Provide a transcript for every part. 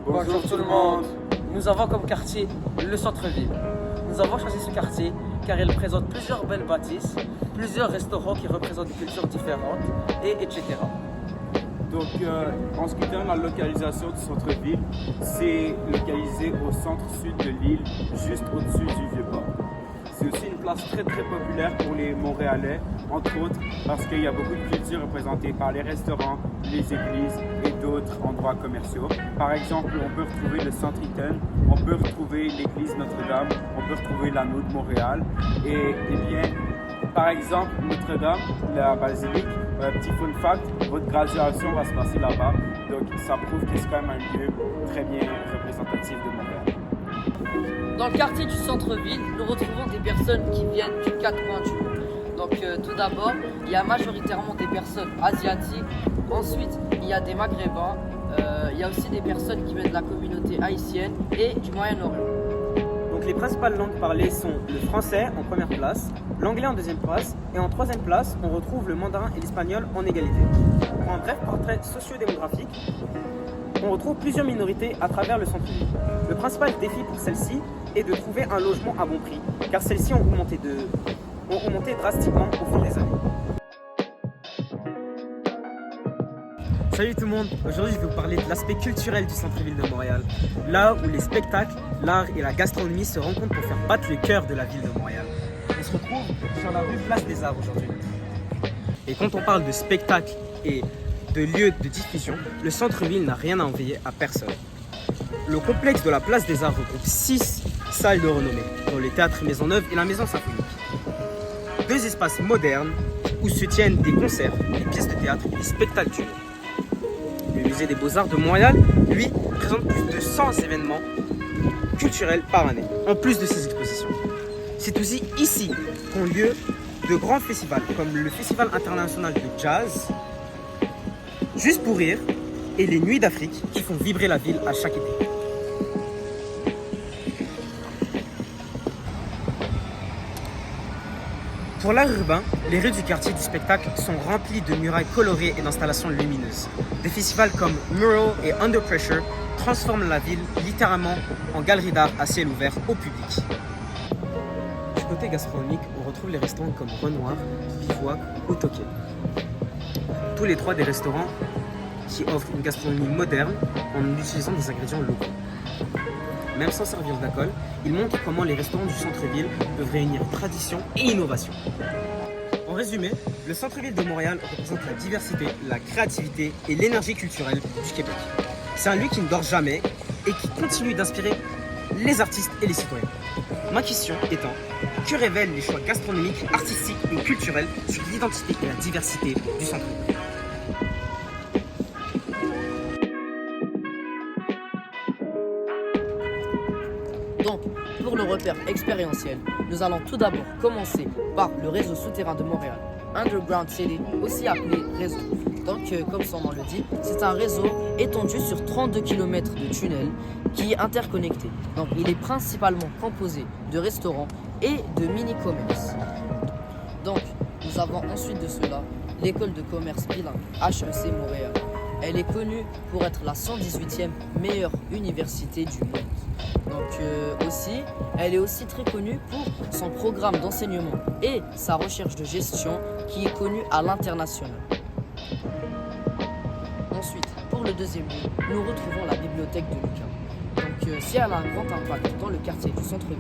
Bonjour tout le monde. Nous avons comme quartier le centre-ville. Nous avons choisi ce quartier car il présente plusieurs belles bâtisses, plusieurs restaurants qui représentent des cultures différentes, etc. Donc, en ce qui concerne la localisation du centre-ville, c'est localisé au centre-sud de l'île, juste au-dessus du Vieux-Port. C'est aussi une place très très populaire pour les Montréalais, entre autres parce qu'il y a beaucoup de cultures représentées par les restaurants, les églises et d'autres endroits commerciaux. Par exemple, on peut retrouver le Centre Eaton, on peut retrouver l'église Notre-Dame, on peut retrouver l'anneau de Montréal et bien, par exemple, Notre-Dame, la basilique, petit fun fact, votre graduation va se passer là-bas, donc ça prouve que c'est quand même un lieu très bien représentatif de Montréal. Dans le quartier du centre-ville, nous retrouvons des personnes qui viennent du quatre coins du monde. Donc tout d'abord, il y a majoritairement des personnes asiatiques, ensuite il y a des maghrébins, il y a aussi des personnes qui viennent de la communauté haïtienne et du Moyen-Orient. Donc les principales langues parlées sont le français en première place, l'anglais en deuxième place et en troisième place, on retrouve le mandarin et l'espagnol en égalité. Pour un bref portrait socio-démographique, on retrouve plusieurs minorités à travers le centre-ville. Le principal défi pour celles-ci est de trouver un logement à bon prix, car celles-ci ont augmenté drastiquement au fil des années. Salut tout le monde, aujourd'hui je vais vous parler de l'aspect culturel du centre-ville de Montréal, là où les spectacles, l'art et la gastronomie se rencontrent pour faire battre le cœur de la ville de Montréal. On se retrouve sur la rue Place des Arts aujourd'hui. Et quand on parle de spectacles et de lieux de diffusion, le centre-ville n'a rien à envier à personne. Le complexe de la Place des Arts regroupe 6 salles de renommée, dont le Théâtre Maisonneuve et la Maison Symphonique. 2 espaces modernes où se tiennent des concerts, des pièces de théâtre et des spectacles d'humour. Le musée des Beaux-Arts de Montréal, lui, présente plus de 100 événements culturels par année, en plus de ses expositions. C'est aussi ici qu'ont lieu de grands festivals, comme le Festival international de jazz, Juste pour rire, et les Nuits d'Afrique, qui font vibrer la ville à chaque été. Pour l'art urbain, les rues du quartier du spectacle sont remplies de murailles colorées et d'installations lumineuses. Des festivals comme Mural et Under Pressure transforment la ville littéralement en galerie d'art à ciel ouvert au public. Du côté gastronomique, on retrouve les restaurants comme Renoir, Bivouac ou Toqué. Tous les 3 des restaurants qui offrent une gastronomie moderne en utilisant des ingrédients locaux. Même sans servir d'alcool, ils montrent comment les restaurants du centre-ville peuvent réunir tradition et innovation. En résumé, le centre-ville de Montréal représente la diversité, la créativité et l'énergie culturelle du Québec. C'est un lieu qui ne dort jamais et qui continue d'inspirer les artistes et les citoyens. Ma question étant, que révèlent les choix gastronomiques, artistiques et culturels sur l'identité et la diversité du centre-ville? Donc, pour le repère expérientiel, nous allons tout d'abord commencer par le réseau souterrain de Montréal, Underground City, aussi appelé réseau. Donc, comme son nom le dit, c'est un réseau étendu sur 32 km de tunnels qui est interconnecté. Donc, il est principalement composé de restaurants et de mini-commerces. Donc, nous avons ensuite de cela l'école de commerce bilingue, HEC Montréal. Elle est connue pour être la 118e meilleure université du monde. Donc aussi, elle est aussi très connue pour son programme d'enseignement et sa recherche de gestion qui est connue à l'international. Ensuite, pour le deuxième lieu, nous retrouvons la bibliothèque de Lucas. Donc si elle a un grand impact dans le quartier du centre-ville,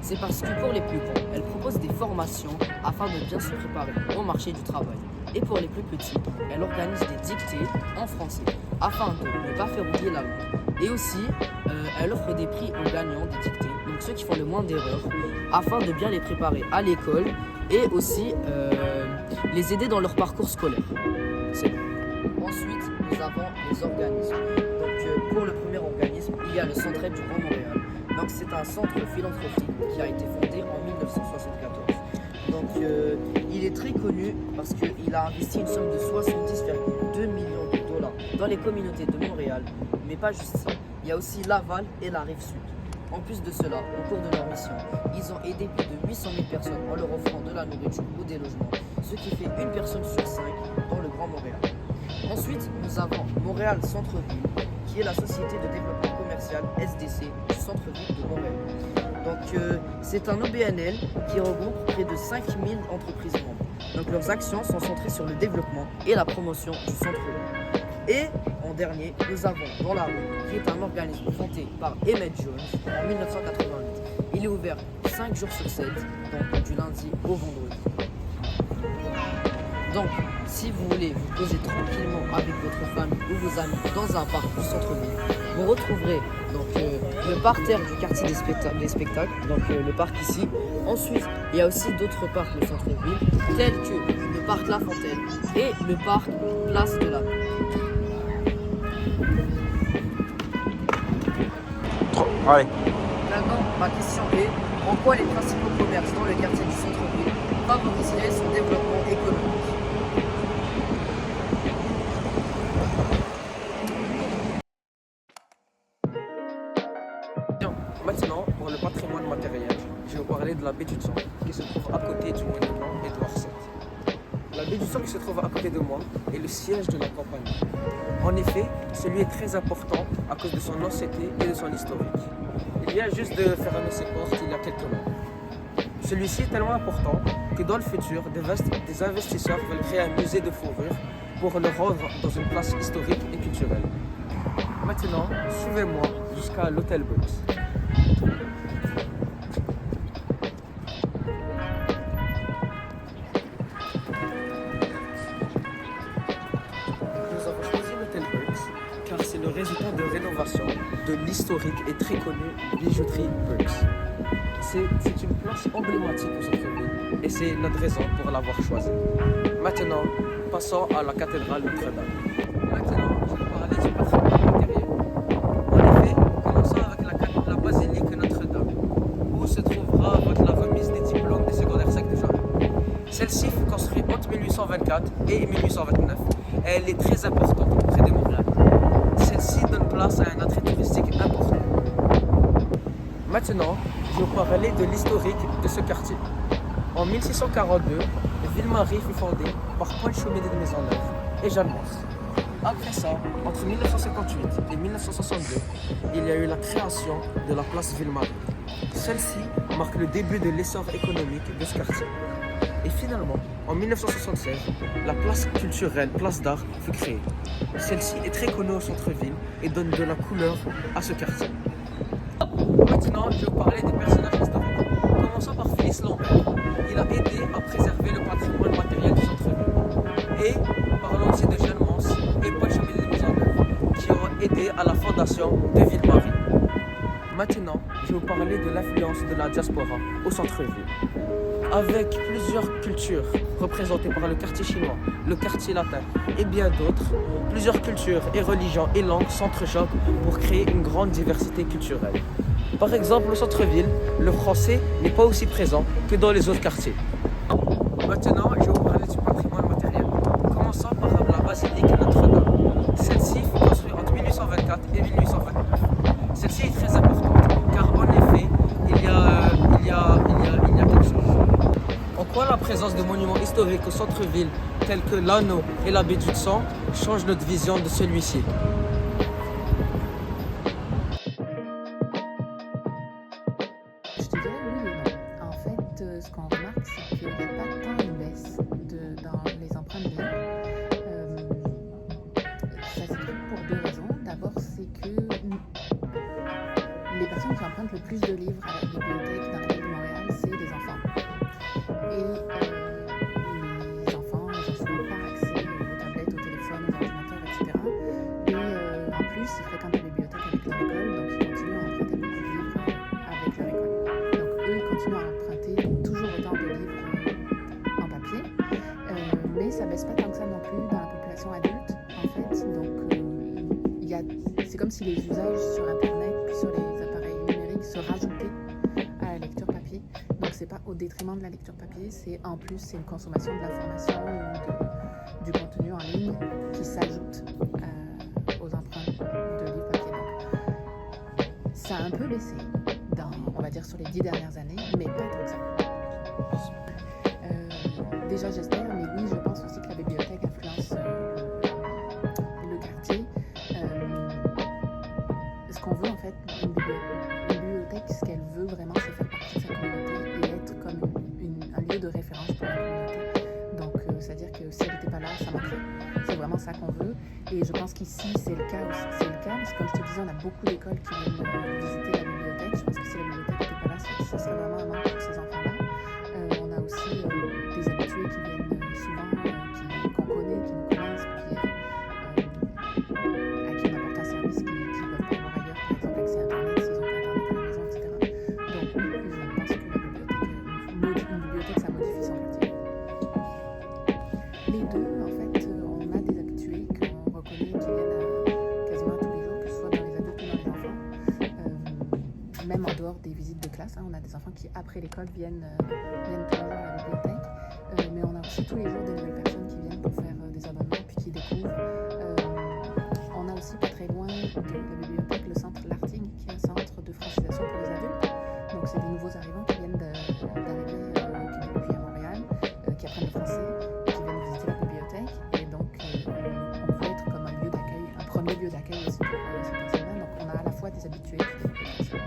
c'est parce que pour les plus grands, elle propose des formations afin de bien se préparer au marché du travail. Et pour les plus petits, elle organise des dictées en français afin de ne pas faire oublier la langue. Et aussi, elle offre des prix aux gagnants des dictées, donc ceux qui font le moins d'erreurs, afin de bien les préparer à l'école et aussi les aider dans leur parcours scolaire. C'est bon. Ensuite, nous avons les organismes. Donc pour le premier organisme, il y a le Centraide du Grand Montréal. Donc c'est un centre philanthropique qui a été fondé en 1974. Donc il est très connu parce qu'il a investi une somme de 70,2 millions de dollars dans les communautés de Montréal. Mais pas juste ça, il y a aussi Laval et la Rive-Sud. En plus de cela, au cours de leur mission, ils ont aidé plus de 800 000 personnes en leur offrant de la nourriture ou des logements, ce qui fait une personne sur 5 dans le Grand Montréal. Ensuite, nous avons Montréal Centre-Ville, qui est la Société de développement commercial SDC du centre-ville de Montréal. Donc c'est un OBNL qui regroupe près de 5000 entreprises membres. Donc leurs actions sont centrées sur le développement et la promotion du centre-ville. Et en dernier, nous avons Dans la rue, qui est un organisme fondé par Emmett Jones en 1988. Il est ouvert 5 jours sur 7, donc du lundi au vendredi. Donc, si vous voulez vous poser tranquillement avec votre famille ou vos amis dans un parc du centre-ville, vous retrouverez donc, le parterre du quartier des spectacles, donc le parc ici. Ensuite, il y a aussi d'autres parcs du centre-ville, tels que le parc La Fontaine et le parc Place de la Paix. Allez. Maintenant, ma question est, en quoi les principaux commerces dans le quartier du centre-ville favoriseraient son développement économique? Maintenant, pour le patrimoine matériel, je vais vous parler de la baie du Sang, qui se trouve à côté du monument Édouard VII. La baie du Sang qui se trouve à côté de moi est le siège de la compagnie. En effet, celui est très important à cause de son ancienneté et de son historique. Il vient juste de fermer ses portes il y a quelques mois. Celui-ci est tellement important que dans le futur, des investisseurs veulent créer un musée de fourrure pour le rendre dans une place historique et culturelle. Maintenant, suivez-moi jusqu'à l'hôtel Brooks. Nous avons choisi l'hôtel Brooks car c'est le résultat de rénovation de l'historique et très connue bijouterie Brooks. C'est une place emblématique au centre-ville et c'est notre raison pour l'avoir choisie. Maintenant, passons à la cathédrale Notre-Dame. Maintenant, je vais parler du patrimoine matériel. En effet, commençons avec la basilique Notre-Dame, où se trouvera la remise des diplômes des secondaires secs de Jean. Celle-ci fut construite entre 1824 et 1829 et elle est très importante près de Montréal. Celle-ci donne place à un attrait touristique important. Maintenant, je vais vous parler de l'historique de ce quartier. En 1642, Ville-Marie fut fondée par Paul Chaumet de Maisonneuve et Jeanne Mance. Après ça, entre 1958 et 1962, il y a eu la création de la place Ville-Marie. Celle-ci marque le début de l'essor économique de ce quartier. Et finalement, en 1976, la place culturelle Place d'Art fut créée. Celle-ci est très connue au centre-ville et donne de la couleur à ce quartier. Maintenant, je vais vous parler des personnages historiques. Commençons par Félix Lambert. Il a aidé à préserver le patrimoine matériel du centre-ville. Et parlons aussi de Jeanne Mance et Paul Chaumet de Maisonneuve, qui ont aidé à la fondation de Ville-Marie. Maintenant, je vais vous parler de l'influence de la diaspora au centre-ville. Avec plusieurs cultures représentées par le quartier chinois, le quartier latin et bien d'autres, plusieurs cultures et religions et langues s'entrechoquent pour créer une grande diversité culturelle. Par exemple, au centre-ville, le français n'est pas aussi présent que dans les autres quartiers. Maintenant, je vais vous parler du patrimoine matériel. Commençons par la basilique Notre-Dame. Celle-ci fut construite entre 1824 et 1829. Celle-ci est très importante car en effet, il y a quelque chose. En quoi la présence de monuments historiques au centre-ville tels que l'Anneau et la baie du Sang change notre vision de celui-ci? Je te dirais oui et non. En fait, ce qu'on remarque, c'est qu'il n'y a pas tant une baisse dans les empreintes de livres. Ça s'explique pour deux raisons. D'abord, c'est que les personnes qui empruntent le plus de livres à la bibliothèque dans la ville de Montréal, c'est les enfants. Et les enfants, ils n'ont souvent pas accès aux tablettes, aux téléphones, aux ordinateurs, etc. Et en plus, ils fréquentent la bibliothèque avec leur école, donc ils continuent à emprunter beaucoup de livres avec leur école. Donc eux, ils continuent à emprunter toujours autant de livres en papier, mais ça baisse pas tant que ça non plus dans la population adulte, en fait. Donc c'est comme si les usages sur Internet puis sur les appareils numériques se rajoutaient à la lecture papier. Donc c'est pas au détriment de la lecture papier, c'est en plus c'est une consommation de l'information ou du contenu en ligne qui s'ajoute aux empreintes de livres papier. Donc ça a un peu baissé on va dire sur les 10 dernières années, mais pas tant que ça. Déjà j'espère, mais oui, je pense aussi que la bibliothèque influence le quartier. ça qu'on veut. Et je pense qu'ici, c'est le cas aussi. C'est le cas parce que, comme je te disais, on a beaucoup d'écoles qui viennent visiter la bibliothèque. Je pense que si la bibliothèque n'était pas là, ça serait vraiment un manque pour ces enfants-là. On a aussi des habitués qui viennent souvent, qu'on connaît, qui nous connaissent, puis à qui on apporte un service qu'ils ne peuvent pas avoir ailleurs, par exemple accès à Internet, s'ils n'ont pas Internet à la maison, etc. Donc oui, je pense que une bibliothèque, ça modifie son quartier. Les deux, en fait, on a des habitués qu'on reconnaît qui viennent quasiment tous les jours, que ce soit dans les adultes ou dans les enfants. Même en dehors des visites de classe, on a des enfants qui, après l'école, viennent tous les jours à la bibliothèque. Mais on a aussi tous les jours des nouvelles personnes qui viennent pour faire des abonnements puis qui découvrent. On a aussi pas très loin de la bibliothèque le centre Lartigue, qui est un centre de francisation pour les adultes. Donc c'est des nouveaux arrivants qui viennent d'arriver au Québec puis à Montréal, qui apprennent le français et qui viennent visiter la bibliothèque. Et donc on veut être comme un lieu d'accueil, un premier lieu d'accueil aussi pour ces personnes-là. Donc on a à la fois des habitués et des nouvelles personnes.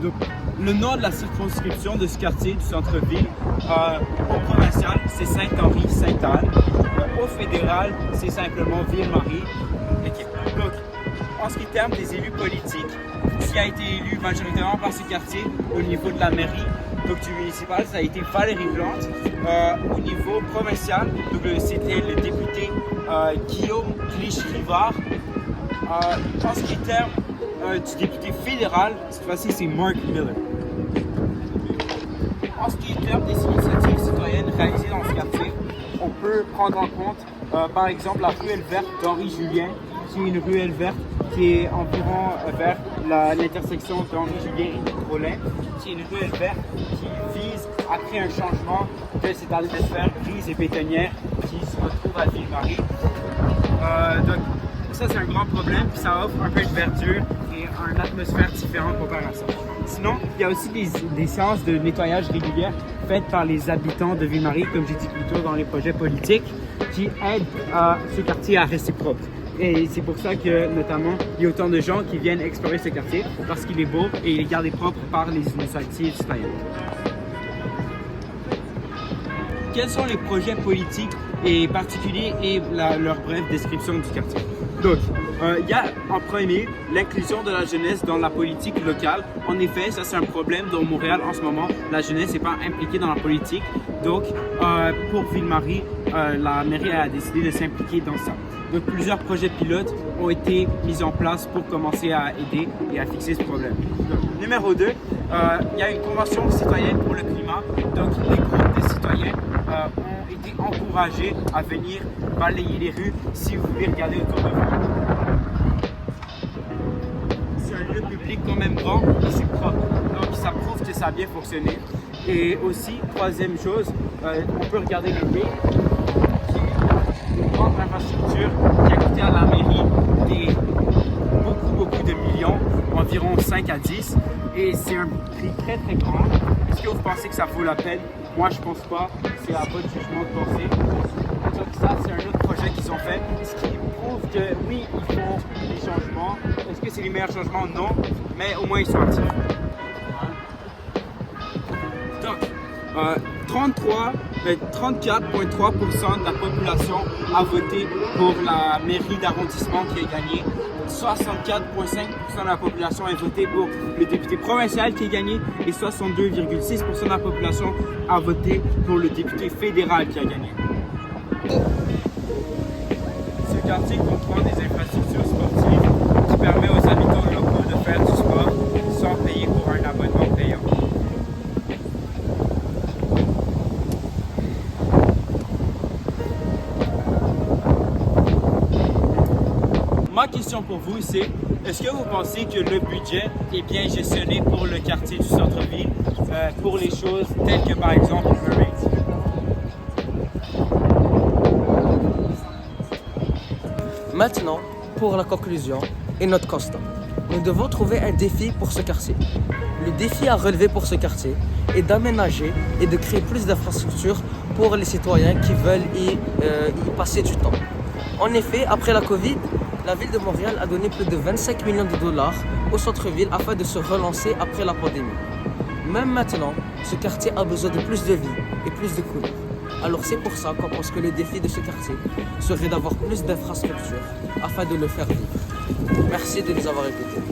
Donc, le nom de la circonscription de ce quartier du centre-ville, au provincial, c'est Saint-Henri-Sainte-Anne. Au fédéral, c'est simplement Ville-Marie. Donc, en ce qui terme des élus politiques, qui a été élu majoritairement par ce quartier au niveau de la mairie, donc du municipal, ça a été Valérie Plante. Au niveau provincial, donc c'était le député Guillaume Clich-Rivard. En ce qui terme du député fédéral, cette fois-ci c'est Mark Miller. En ce qui est terme des initiatives citoyennes réalisées dans ce quartier, on peut prendre en compte par exemple la ruelle verte d'Henri Julien, qui est une ruelle verte qui est environ vers l'intersection d'Henri Julien et de Crolin. C'est une ruelle verte qui vise à créer un changement de cette allée de fer grise et bétonnière qui se retrouve à Ville-Marie. Donc ça c'est un grand problème, puis ça offre un peu de verdure et une atmosphère différente comparé à ça. Sinon, il y a aussi des séances de nettoyage régulières faites par les habitants de Ville-Marie, comme j'ai dit plus tôt dans les projets politiques, qui aident ce quartier à rester propre. Et c'est pour ça que, notamment, il y a autant de gens qui viennent explorer ce quartier, parce qu'il est beau et il est gardé propre par les initiatives citoyennes. Quels sont les projets politiques et particuliers et leur brève description du quartier? Donc, il y a en premier l'inclusion de la jeunesse dans la politique locale. En effet, ça c'est un problème dans Montréal en ce moment. La jeunesse n'est pas impliquée dans la politique. Donc, pour Ville-Marie, la mairie a décidé de s'impliquer dans ça. Donc, plusieurs projets pilotes ont été mis en place pour commencer à aider et à fixer ce problème. Donc, numéro 2, il y a une convention citoyenne pour le climat. Donc, les groupes de citoyens ont été encouragés à venir balayer les rues si vous voulez regarder autour de vous. C'est un lieu public quand même grand et c'est propre. Donc, ça prouve que ça a bien fonctionné. Et aussi, troisième chose, on peut regarder le RIC, qui est une grande infrastructure qui a coûté à la mairie beaucoup de millions, environ 5 à 10. Et c'est un prix très très grand. Est-ce que vous pensez que ça vaut la peine? Moi, je pense pas. C'est à votre jugement de penser. Donc ça, c'est un autre projet qu'ils ont fait. Ce qui prouve que oui, ils font des changements. Est-ce que c'est les meilleurs changements? Non. Mais au moins, ils sont actifs. Donc, 34,3% de la population a voté pour la mairie d'arrondissement qui a gagné. 64,5% de la population a voté pour le député provincial qui a gagné et 62,6% de la population a voté pour le député fédéral qui a gagné. Ce quartier comprend des infrastructures sportives qui permettent aux habitants locaux de faire du sport sans payer pour un abonnement payant. Ma question pour vous, c'est est-ce que vous pensez que le budget est bien gestionné pour le quartier du centre-ville, pour les choses telles que par exemple le rate? Maintenant, pour la conclusion et notre constat, nous devons trouver un défi pour ce quartier. Le défi à relever pour ce quartier est d'aménager et de créer plus d'infrastructures pour les citoyens qui veulent y passer du temps. En effet, après la Covid, la ville de Montréal a donné plus de 25 millions de dollars au centre-ville afin de se relancer après la pandémie. Même maintenant, ce quartier a besoin de plus de vie et plus de couleurs. Alors c'est pour ça qu'on pense que le défi de ce quartier serait d'avoir plus d'infrastructures afin de le faire vivre. Merci de nous avoir écoutés.